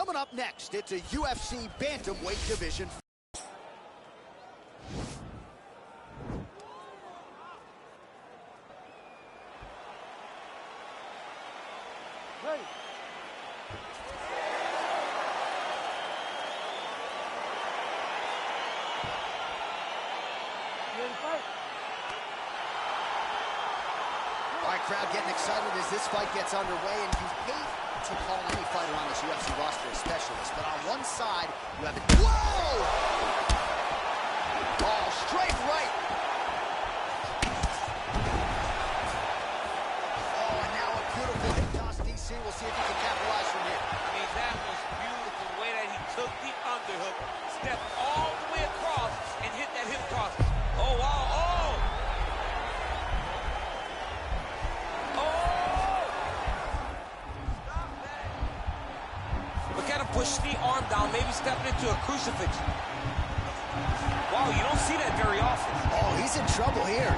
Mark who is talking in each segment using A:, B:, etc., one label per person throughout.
A: Coming up next, it's a UFC bantamweight division.
B: Ready. Ready to fight?
A: All right, crowd getting excited as this fight gets underway, and you hate to call any fighter on this UFC roster a specialist, but on one side, you have it. Whoa! Oh, straight right. Oh, and now a beautiful hip toss, DC. We'll see if he can capitalize from here.
C: I mean, that was beautiful, the way that he took the underhook, stepped all the way across, and hit that hip toss. Oh, wow, oh! Look at him push the arm down, maybe stepping into a crucifix. Wow, you don't see that very often.
A: Oh, he's in trouble here.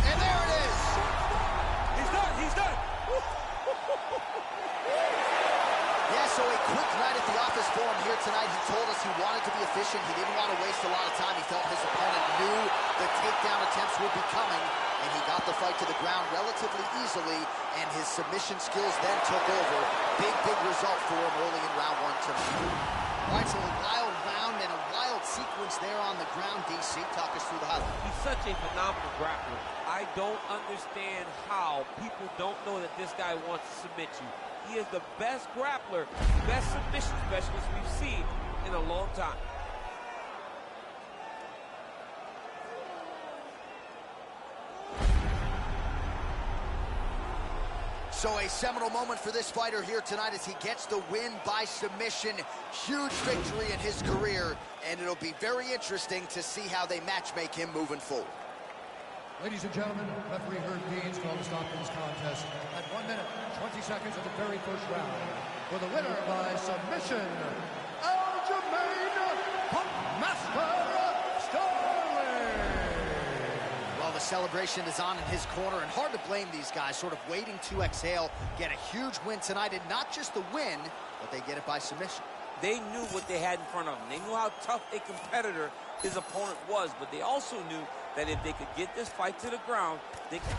A: And there it is.
C: He's done, he's done.
A: Yeah, so a quick night at the office for him here tonight. He told us he wanted to be efficient. He didn't want to waste a lot of time. He felt his opponent knew the takedown attempts would be coming, and he got the fight to the ground relatively easily, and his submission skills then took over. Big result for him early in round one tonight. All right, so a wild round and a wild sequence there on the ground. DC, talk us through the highlight.
C: He's such a phenomenal grappler. I don't understand how people don't know that this guy wants to submit you. He is the best grappler, best submission specialist we've seen in a long time.
A: So a seminal moment for this fighter here tonight as he gets the win by submission. Huge victory in his career, and it'll be very interesting to see how they matchmake him moving forward.
D: Ladies and gentlemen, referee Herb Deans called to stop this contest at 1 minute, 20 seconds of the very first round. For the winner by submission, Aljamain Punkmaster Sterling.
A: Well, the celebration is on in his corner, and hard to blame these guys, sort of waiting to exhale, get a huge win tonight, and not just the win, but they get it by submission.
C: They knew what they had in front of them. They knew how tough a competitor his opponent was, but they also knew that if they could get this fight to the ground, they could...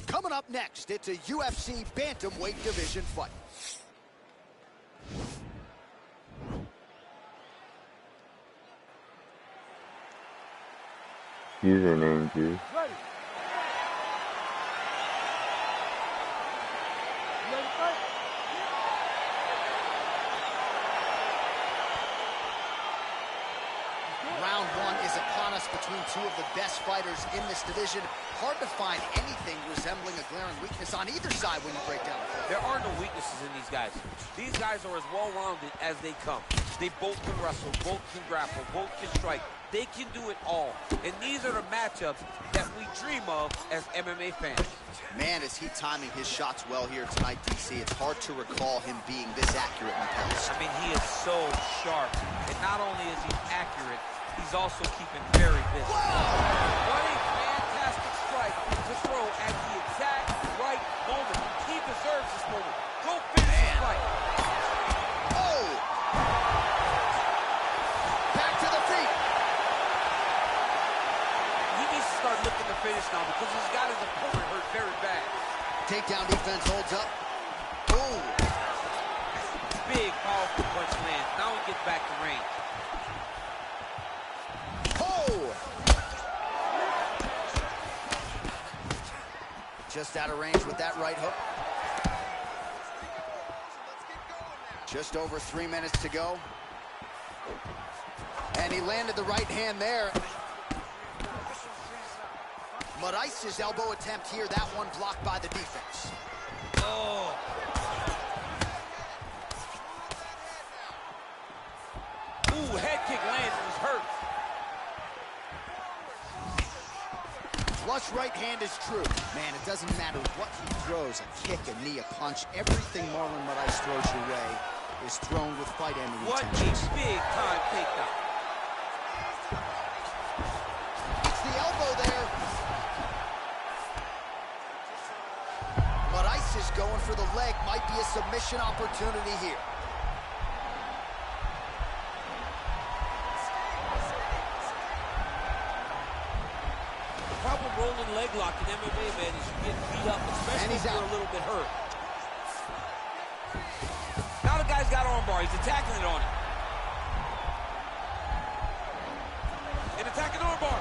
A: Coming up next, it's a UFC bantamweight division fight.
E: Username, dude.
B: Ready. Ready to fight?
A: Round one is upon us between two of the best fighters in this division. Hard to find anything resembling a glaring weakness on either side when you break down the fight.
C: There are no weaknesses in these guys. These guys are as well-rounded as they come. They both can wrestle, both can grapple, both can strike. They can do it all. And these are the matchups that we dream of as MMA fans.
A: Man, is he timing his shots well here tonight, DC. It's hard to recall him being this accurate in the past.
C: I mean, he is so sharp. And not only is he accurate, he's also keeping very busy. What a fantastic strike to throw at the exact right moment. He deserves this moment. Go finish this fight.
A: Oh! Back to the feet.
C: He needs to start looking to finish now because he's got his opponent hurt very bad. tough the punch lands. Now he gets back to range.
A: Oh! Just out of range with that right hook. Just over 3 minutes to go. And he landed the right hand there. Moraes' elbow attempt here, that one blocked by the defense.
C: Oh. Ooh, head kick lands and he's hurt.
A: Flush right hand is true. Man, it doesn't matter what he throws, a kick, a knee, a punch, everything Marlon Moraes throws your way is thrown with fight-ending intentions.
C: What a big-time takedown.
A: It's the elbow there. Moraes is going for the leg. Might be a submission opportunity here.
C: Proper rolling leg lock in MMA, man, is you get beat up, especially if you're a little bit hurt. Now the guy's got armbar. He's attacking it on it. And attacking armbar.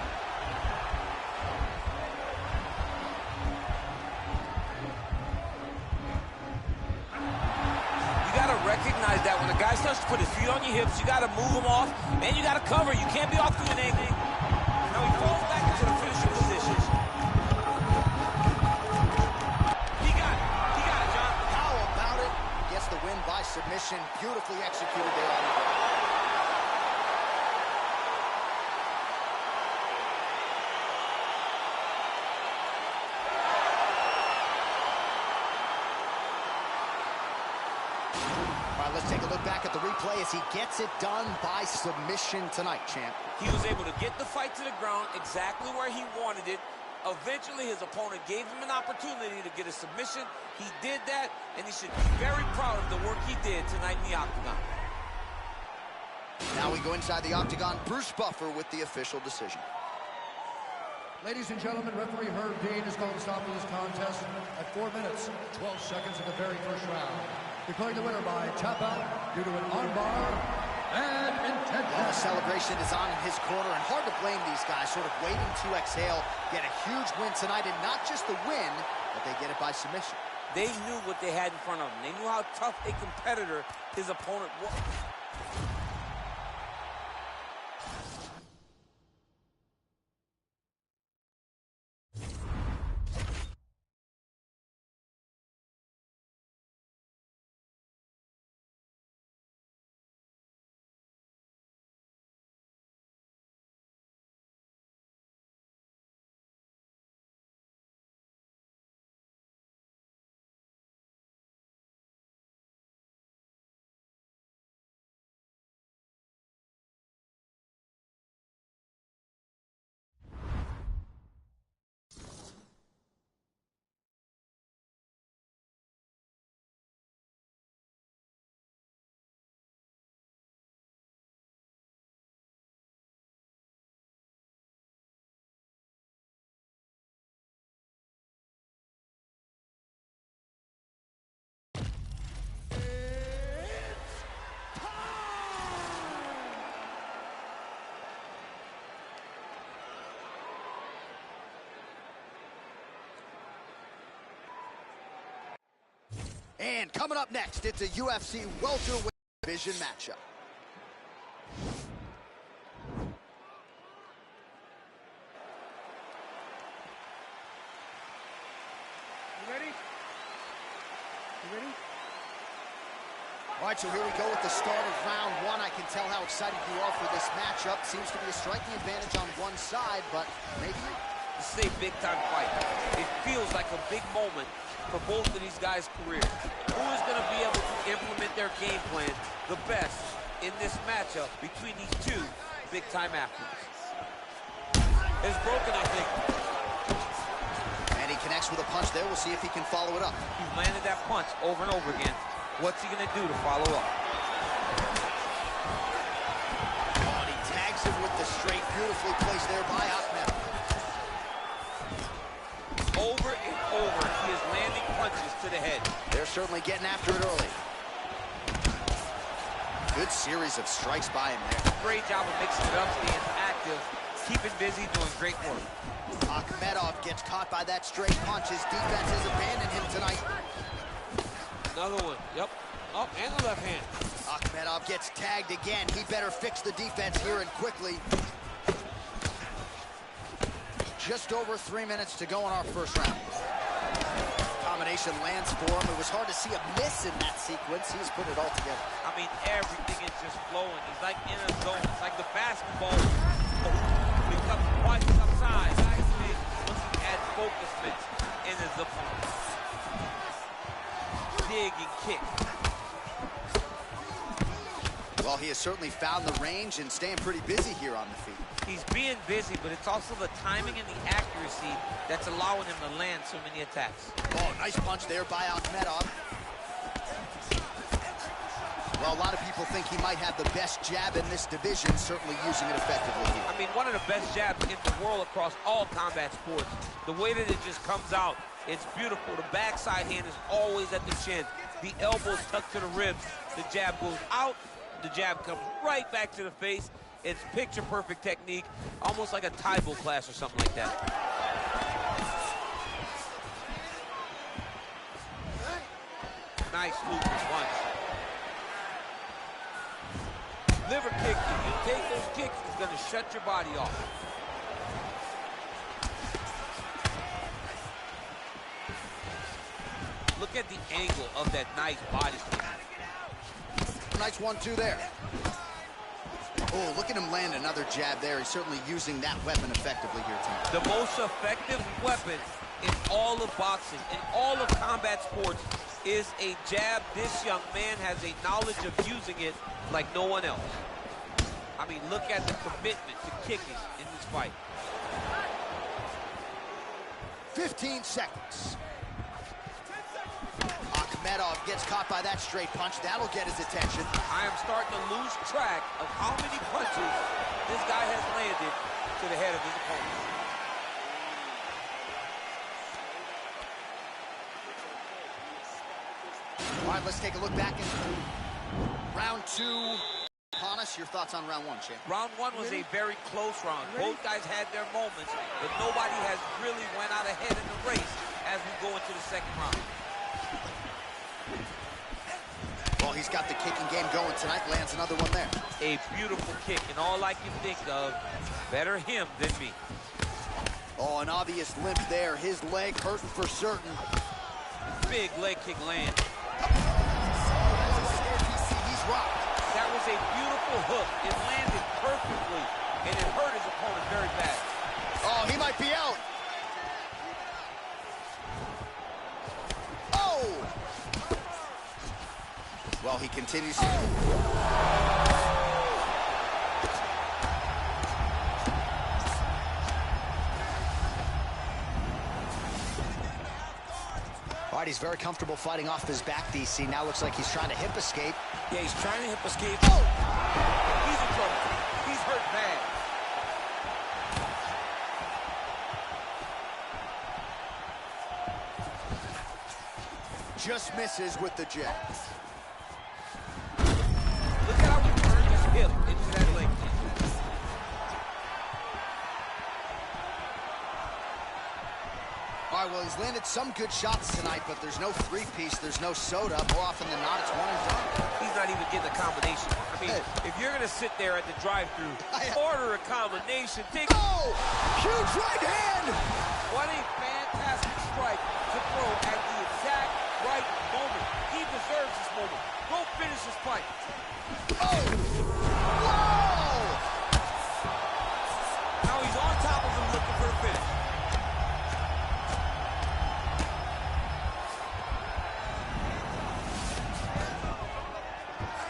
C: You got to recognize that when the guy starts to put his feet on your hips, you got to move him off, and you got to cover. You can't be off doing anything. Now he falls back into the finishing position. He got it, John.
A: How about it? Gets the win by submission. Beautifully executed there on the ground. All right, let's take a look back at the replay as he gets it done by submission tonight, champ.
C: He was able to get the fight to the ground exactly where he wanted it. Eventually, his opponent gave him an opportunity to get a submission. He did that, and he should be very proud of the work he did tonight in the octagon.
A: Now we go inside the octagon. Bruce Buffer with the official decision.
D: Ladies and gentlemen, referee Herb Dean is going to stop this contest at 4 minutes, 12 seconds of the very first round. Declaring the winner by tap out due to an armbar and intention.
A: Well, the celebration is on in his corner, and hard to blame these guys, sort of waiting to exhale, get a huge win tonight, and not just the win, but they get it by submission.
C: They knew what they had in front of them. They knew how tough a competitor his opponent was.
A: And coming up next, it's a UFC welterweight division matchup.
B: You ready? You ready?
A: All right, so here we go with the start of round one. I can tell how excited you are for this matchup. Seems to be a striking advantage on one side, but maybe...
C: This is a big-time fight. It feels like a big moment for both of these guys' careers. Who is going to be able to implement their game plan the best in this matchup between these two big-time athletes? It's broken, I think.
A: And he connects with a punch there. We'll see if he can follow it up.
C: He's landed that punch over and over again. What's he going to do to follow up?
A: Oh, and he tags him with the straight. Beautifully placed there by Ahmed.
C: Over and over, he is landing punches to the head.
A: They're certainly getting after it early. Good series of strikes by him there.
C: Great job of mixing it up, staying active, keeping busy, doing great work.
A: Akhmedov gets caught by that straight punch. His defense has abandoned him tonight.
C: Another one. Yep. Up and the left hand.
A: Akhmedov gets tagged again. He better fix the defense here and quickly. Just over 3 minutes to go in our first round. Combination lands for him. It was hard to see a miss in that sequence. He's put it all together.
C: I mean, everything is just flowing. He's like in a zone. It's like the basketball becomes twice the size. Once he adds focusment in his opponent. Dig and kick.
A: Well, he has certainly found the range and staying pretty busy here on the feet.
C: He's being busy, but it's also the timing and the accuracy that's allowing him to land so many attacks.
A: Oh, nice punch there by Akhmedov. Well, a lot of people think he might have the best jab in this division, certainly using it effectively here.
C: I mean, one of the best jabs in the world across all combat sports. The way that it just comes out, it's beautiful. The backside hand is always at the chin. The elbow's tucked to the ribs. The jab goes out. The jab comes right back to the face. It's picture-perfect technique, almost like a Taibo class or something like that. Nice looping punch. Liver kick, if you take those kicks, it's going to shut your body off. Look at the angle of that nice body kick.
A: Nice 1-2 there. Oh, look at him land another jab there. He's certainly using that weapon effectively here tonight.
C: The most effective weapon in all of boxing, in all of combat sports, is a jab. This young man has a knowledge of using it like no one else. I mean, look at the commitment to kicking in this fight.
A: 15 seconds. Akhmedov gets caught by that straight punch. That'll get his attention.
C: I am starting to lose track of how many punches this guy has landed to the head of his opponent.
A: All right, let's take a look back in round 2. Upon us, your thoughts on round 1, champ?
C: Round 1 was a very close round. Both guys had their moments, but nobody has really went out ahead in the race as we go into the second round.
A: Well, he's got the kicking game going tonight. Lands another one there.
C: A beautiful kick, and all I can think of, better him than me.
A: Oh, an obvious limp there. His leg hurting for certain.
C: Big leg kick land.
A: He's rocked.
C: That was a beautiful hook. It landed perfectly, and it hurt his opponent very bad.
A: Oh, he might be out. Oh! Well, he continues. All right, he's very comfortable fighting off his back, DC. Now looks like he's trying to hip escape.
C: Yeah, he's trying to hip escape.
A: Oh!
C: He's in trouble. He's hurt bad.
A: Just misses with the jab.
C: Look at how he turned his hip into that leg kick.
A: All right, well, he's landed some good shots tonight, but there's no three-piece, there's no soda. More often than not, it's one and done.
C: He's not even getting a combination. I mean, if you're going to sit there at the drive-thru, order a combination. Take.
A: Oh! Huge right hand!
C: What a fantastic strike to throw at the exact right moment. He deserves this moment. Go finish this fight.
A: Oh! Whoa!
C: Now he's on top of him looking for a finish.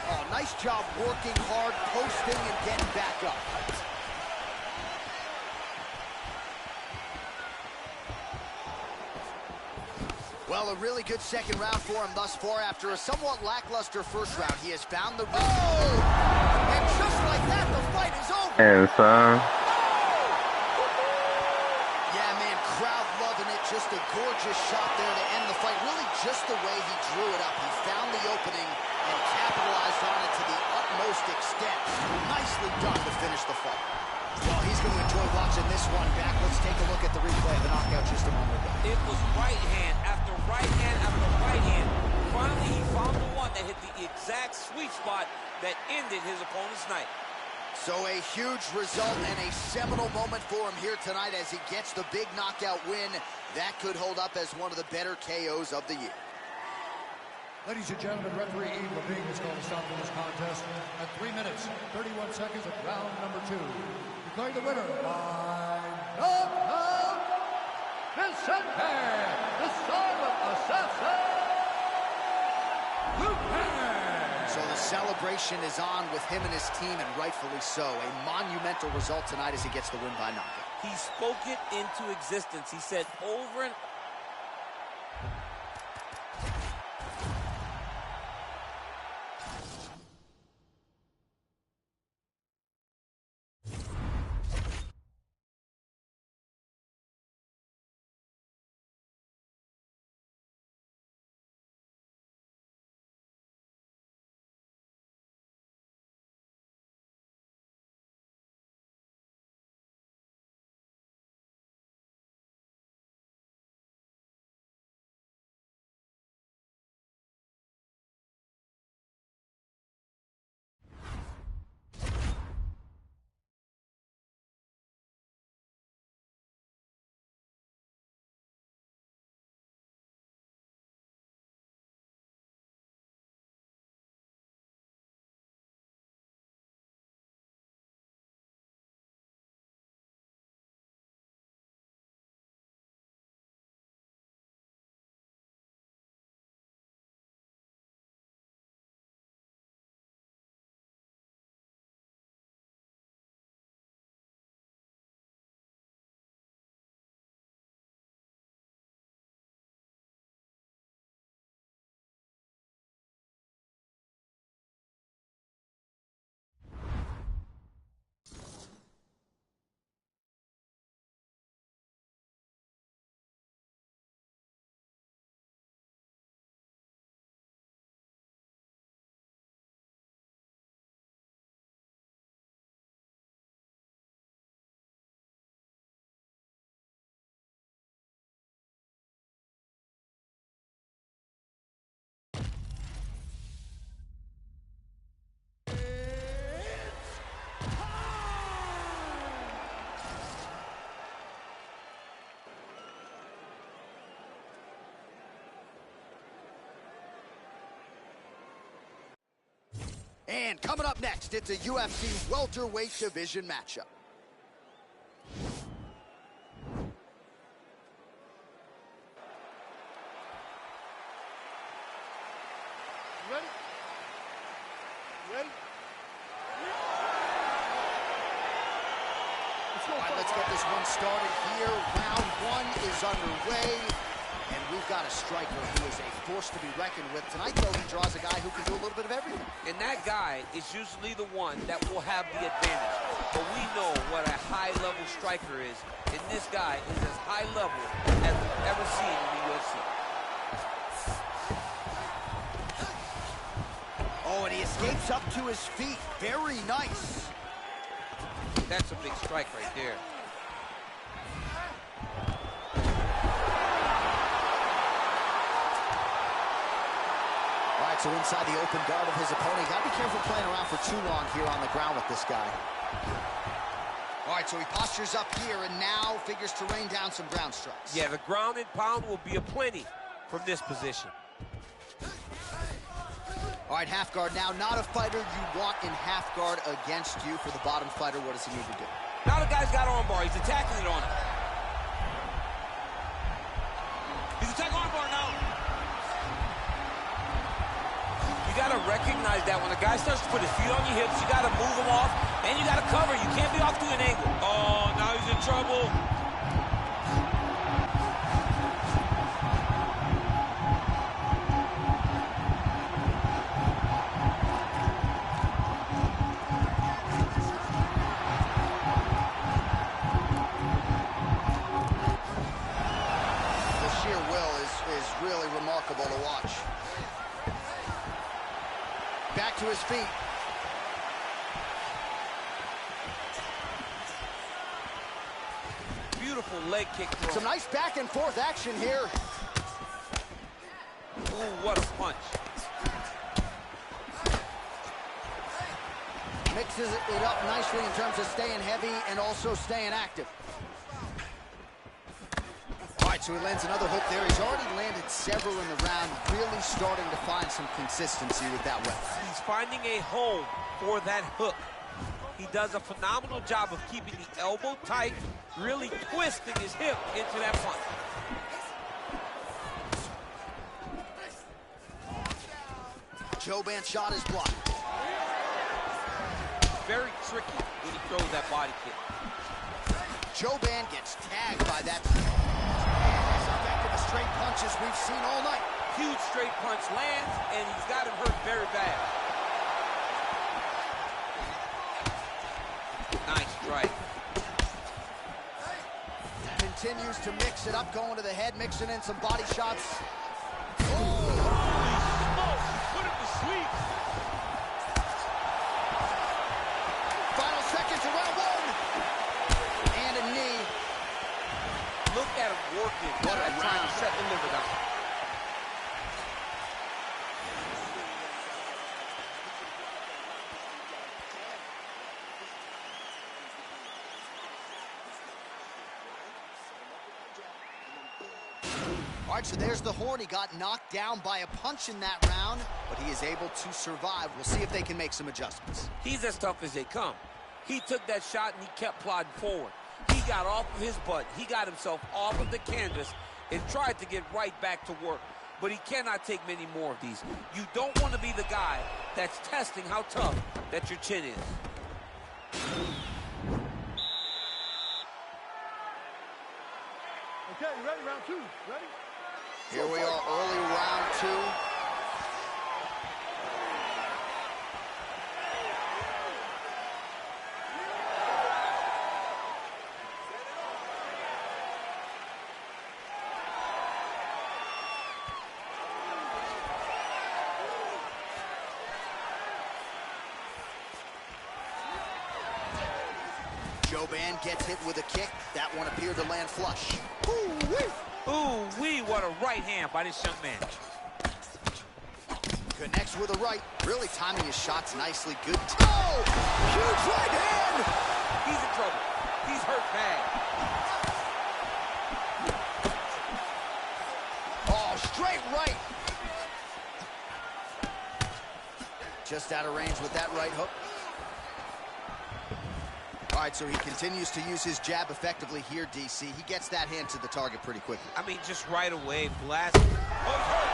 A: Oh, nice job working hard, posting, and getting back up. Well, a really good second round for him thus far. After a somewhat lackluster first round, he has found the... Oh! And just like that, the fight is over.
E: And son.
A: Yeah, man, crowd loving it. Just a gorgeous shot there to end the fight. Really just the way he drew it up. He found the opening and capitalized on it to the utmost post extends. Nicely done to finish the fight. Well, he's going to enjoy watching this one back. Let's take a look at the replay of the knockout just a moment ago.
C: It was right hand after right hand after right hand. Finally, he found the one that hit the exact sweet spot that ended his opponent's night.
A: So a huge result and a seminal moment for him here tonight as he gets the big knockout win. That could hold up as one of the better KOs of the year.
D: Ladies and gentlemen, referee Yves Levine is going to stop this contest at 3 minutes, 31 seconds of round number 2. Declaring the winner by knockout, Vicente, the silent assassin, Lupin.
A: So the celebration is on with him and his team, and rightfully so. A monumental result tonight as he gets the win by knockout.
C: He spoke it into existence. He said over and
A: And coming up next, it's a UFC welterweight division matchup.
B: You ready? You ready? Let's go.
A: All right, let's get this one started here. Round 1 is underway. And we've got a striker who is a force to be reckoned with. Tonight, though, he draws a guy who can do a little bit of everything.
C: And that guy is usually the one that will have the advantage. But we know what a high-level striker is. And this guy is as high level as we've ever seen in the UFC.
A: Oh, and he escapes up to his feet. Very nice.
C: That's a big strike right there.
A: So inside the open guard of his opponent. Got to be careful playing around for too long here on the ground with this guy. All right, so he postures up here and now figures to rain down some ground strikes.
C: Yeah, the ground and pound will be aplenty from this position.
A: All right, half guard now. Not a fighter you want in half guard against you. For the bottom fighter, what does he need to do?
C: Now the guy's got armbar. He's attacking it on him. He's attacking armbar now. You got to recognize that when a guy starts to put his feet on your hips, you got to move him off, and you got to cover. You can't be off to an angle. Oh, now he's in trouble.
A: The sheer will is really remarkable to watch. Back to his feet.
C: Beautiful leg kick throw.
A: Some nice back and forth action here.
C: Ooh, what a punch.
A: Mixes it up nicely in terms of staying heavy and also staying active. All right, so he lands another hook there. He's already landed several in the round, really starting to find some consistency with that weapon.
C: He's finding a home for that hook. He does a phenomenal job of keeping the elbow tight, really twisting his hip into that punch.
A: Jouban's shot is blocked.
C: Very tricky when he throws that body kick.
A: Jouban gets tagged by that. As effective as straight punches we've seen all night.
C: Huge straight punch lands, and he's got him hurt very bad. Nice strike.
A: Continues to mix it up, going to the head, mixing in some body shots.
C: Holy smoke, he put him to sleep.
A: Final seconds of round one. And a knee.
C: Look at him working.
A: What a
C: trying
A: round.
C: to set the liver down.
A: All right, so there's the horn. He got knocked down by a punch in that round, but he is able to survive. We'll see if they can make some adjustments.
C: He's as tough as they come. He took that shot and he kept plodding forward. He got off of his butt. He got himself off of the canvas and tried to get right back to work. But he cannot take many more of these. You don't want to be the guy that's testing how tough that your chin is.
B: Okay, you ready? Round two. Ready?
A: Here we are, early round two. Jouban gets hit with a kick. That one appeared to land flush.
C: Ooh-wee, what a right hand by this young man.
A: Connects with a right. Really timing his shots nicely. Good. Oh! Huge right hand!
C: He's in trouble. He's hurt bad.
A: Oh, straight right. Just out of range with that right hook. All right, so he continues to use his jab effectively here, DC. He gets that hand to the target pretty quickly.
C: I mean, just right away, blast. Oh, he's hurt.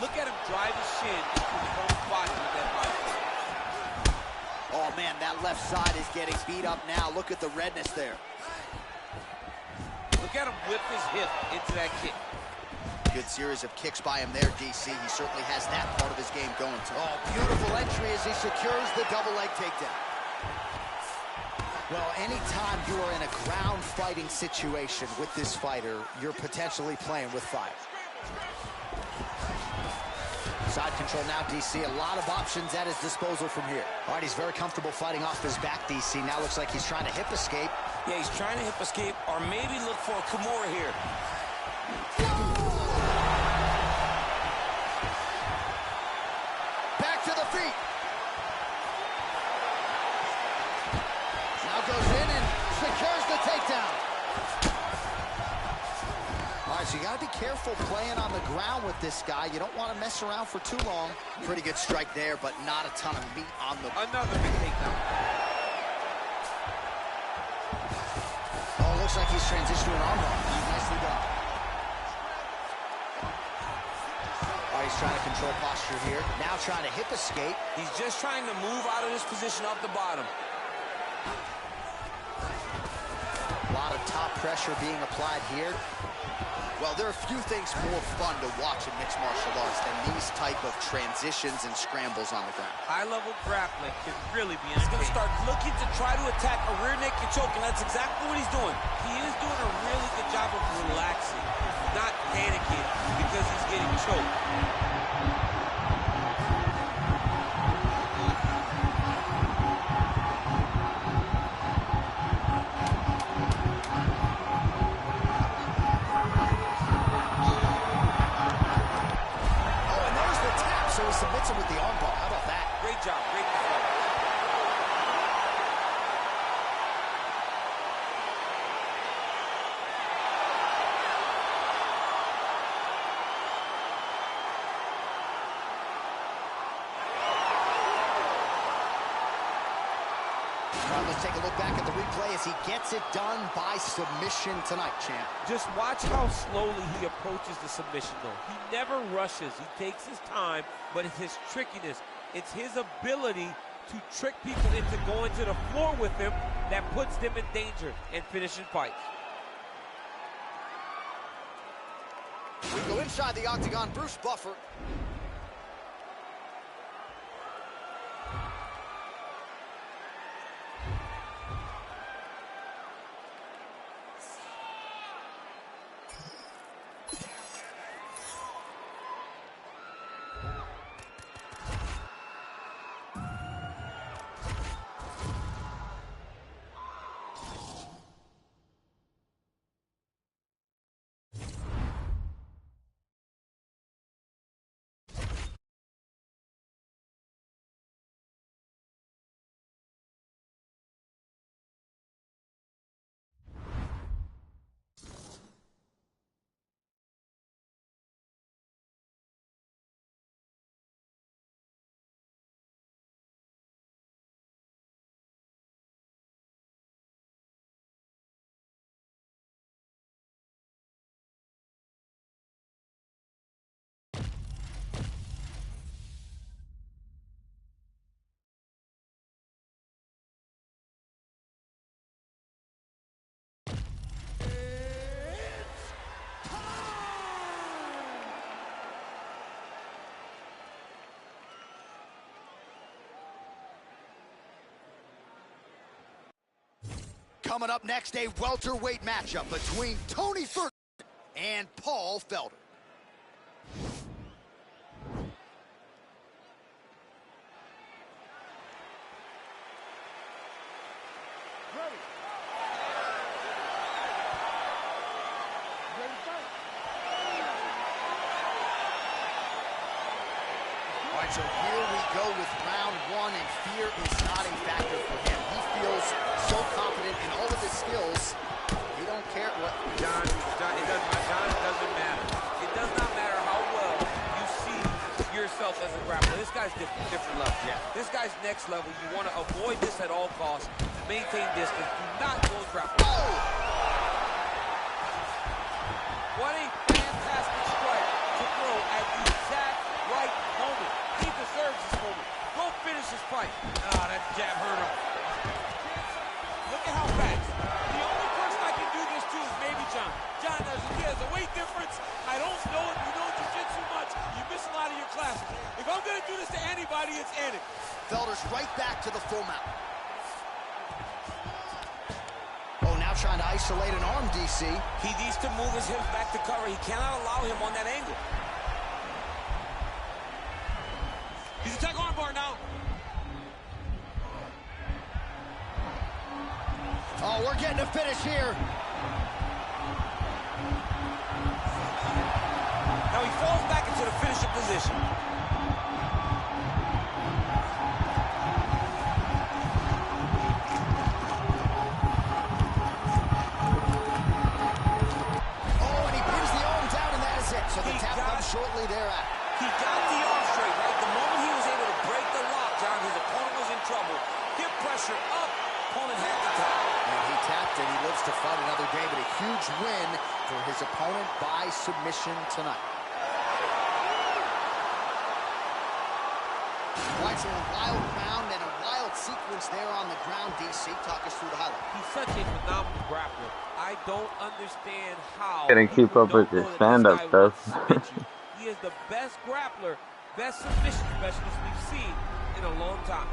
C: Look at him drive his shin into his own body with that right.
A: Oh, man, that left side is getting beat up now. Look at the redness there.
C: Look at him whip his hip into that kick.
A: Good series of kicks by him there, DC. He certainly has that part of his game going to him. Oh, beautiful entry as he secures the double leg takedown. Well, anytime you are in a ground fighting situation with this fighter, you're potentially playing with fire. Side control now, DC. A lot of options at his disposal from here. All right, he's very comfortable fighting off his back, DC. Now looks like he's trying to hip escape.
E: Yeah, he's trying to hip escape or maybe look for a Kimura here.
A: Back to the feet. Now goes in and secures the takedown. All right, so you got to be careful playing on the ground with this guy. You don't want to mess around for too long. Pretty good strike there, but not a ton of meat on the...
C: Another big takedown.
A: Oh, looks like he's transitioned to an armbar. Nicely done. Oh, he's trying to control posture here. Now trying to hip escape.
E: He's just trying to move out of this position off the bottom.
A: A lot of top pressure being applied here. Well, there are a few things more fun to watch in mixed martial arts than these type of transitions and scrambles on the ground.
C: High-level grappling can really be
E: He's going to
C: entertaining.
E: start looking to try to attack a rear naked choke, and that's exactly what he's doing.
C: He is doing a really good job of relaxing, not panicking because he's getting choked.
A: submits him with the armbar. How about that?
C: Great job. Great performance.
A: All right, let's take a look back at the replay as he gets it done by submission tonight, champ.
C: Just watch how slowly he approaches the submission, though. He never rushes. He takes his time, but it's his trickiness. It's his ability to trick people into going to the floor with him that puts them in danger and finishing fights.
A: We go inside the octagon. Bruce Buffer. Coming up next, a welterweight matchup between Tony Ferguson and Paul Felder.
B: Ready. Ready to fight.
A: All right, so here we go with round one, and fear is not a factor for him. He feels so confident in all of his skills. He don't care what...
C: John, it doesn't matter. It does not matter how well you see yourself as a grappler. This guy's different level.
A: Yeah.
C: This guy's next level. You want to avoid this at all costs. Maintain distance. Do not go and grapple.
A: Oh!
C: What a fantastic strike to throw at the exact right moment. He deserves this moment. Go finish his fight. Ah, that jab hurt him. Look at how fast. The only person I can do this to is maybe John. John, he has a weight difference. I don't know if you know jiu-jitsu much. You miss a lot of your classes. If I'm going to do this to anybody, it's Eddie.
A: Felder's right back to the full mount. Oh, now trying to isolate an arm, DC.
E: He needs to move his hips back to cover. He cannot allow him on that angle. He's attacking armbar now.
A: Oh, we're getting a finish here.
E: Now he falls back into the finishing position.
A: Oh, and he pins the arm down, and that is it. So the tap comes shortly thereafter.
E: He got the arm straight, right? The moment he was able to break the lock, John, his opponent was in trouble. Hip pressure up, opponent had to tap.
A: And he tapped, and he lives to fight another day, but a huge win for his opponent by submission tonight. Right, so a wild round and a wild sequence there on the ground. DC, talk us through the highlight.
C: He's such a phenomenal grappler. I don't understand how.
F: Couldn't keep up with his stand-up stuff.
C: He is the best grappler, best submission specialist we've seen in a long time.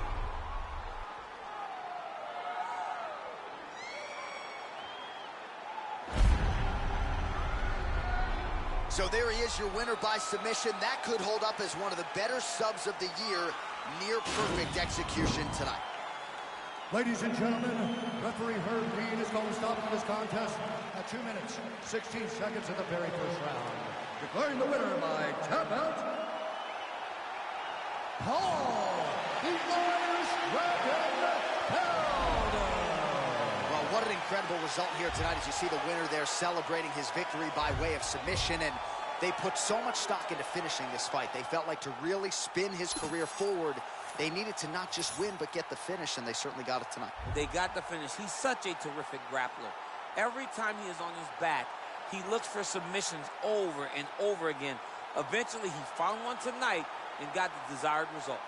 A: So there he is, your winner by submission. That could hold up as one of the better subs of the year. Near perfect execution tonight.
D: Ladies and gentlemen, referee Herb Dean is going to stop this contest at 2 minutes, 16 seconds of the very first round. Declaring the winner by tap out, Paul, the Irish Dragon Elder.
A: Well, what an incredible result here tonight as you see the winner there celebrating his victory by way of submission, and they put so much stock into finishing this fight. They felt like to really spin his career forward, they needed to not just win, but get the finish, and they certainly got it tonight.
E: They got the finish. He's such a terrific grappler. Every time he is on his back, he looks for submissions over and over again. Eventually, he found one tonight and got the desired result.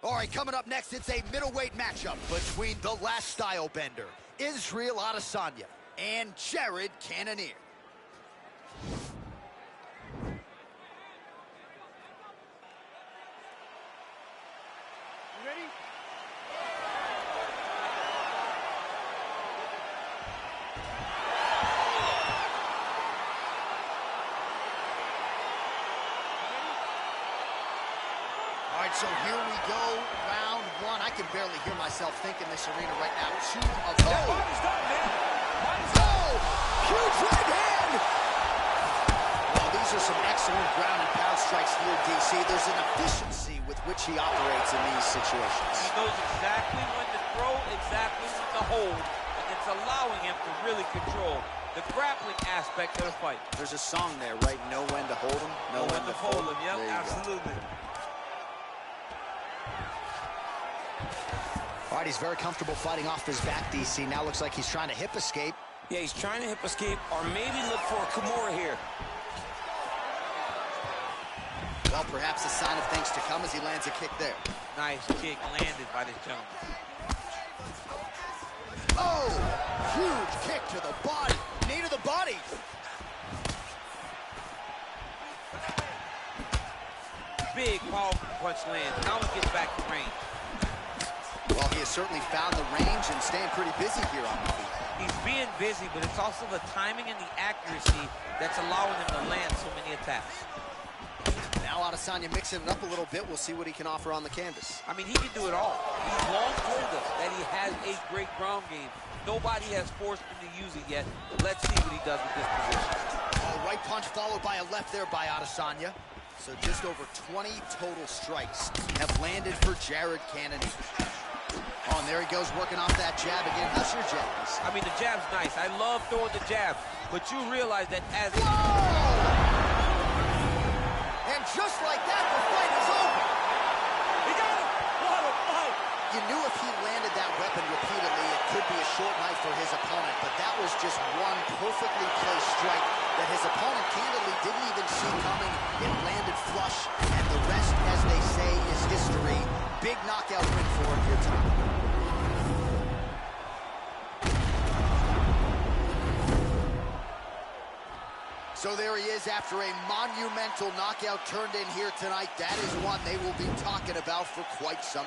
A: All right, coming up next, it's a middleweight matchup between the last style bender, Israel Adesanya, and Jared Cannonier.
B: You ready?
A: All right, so here we go, round one. I can barely hear myself think in this arena right now.
E: That body's done, man. Body's done.
A: Oh, huge right hand. Well, these are some excellent ground and pound strikes here, DC. There's an efficiency with which he operates in these situations.
E: He knows exactly when to throw, exactly when to hold, and it's allowing him to really control the grappling aspect of the fight.
A: There's a song there, right? Know when to hold him, know when to fold him.
E: Yep,
A: There you go.
E: absolutely.
A: All right, he's very comfortable fighting off his back, DC. Now looks like he's trying to hip escape.
E: Yeah, he's trying to hip escape or maybe look for a Kimura here.
A: Well, perhaps a sign of things to come as he lands a kick there.
E: Nice kick landed by this gentleman.
A: Oh, huge kick to the body. Knee to the body.
E: Big, powerful punch lands. Now he gets back to range.
A: Well, he has certainly found the range and staying pretty busy here on the feet.
E: He's being busy, but it's also the timing and the accuracy that's allowing him to land so many attacks.
A: Now Adesanya mixing it up a little bit. We'll see what he can offer on the canvas.
E: I mean, he can do it all. He's long told us that he has a great ground game. Nobody has forced him to use it yet. Let's see what he does with this position.
A: Oh, right punch followed by a left there by Adesanya. So just over 20 total strikes have landed for Jared Cannonier. Oh, and there he goes working off that jab again. How's your jab?
E: I mean, the jab's nice. I love throwing the jab, but you realize that as...
A: And just like that, the fight is over.
E: He got him! What a fight!
A: You knew if he landed that weapon repeatedly, it could be a short night for his opponent, but that was just one perfectly placed strike that his opponent candidly didn't even see coming. It landed flush, and the rest, as they say, is history. Big knockout win for him here tonight. So there he is after a monumental knockout turned in here tonight. That is one they will be talking about for quite some...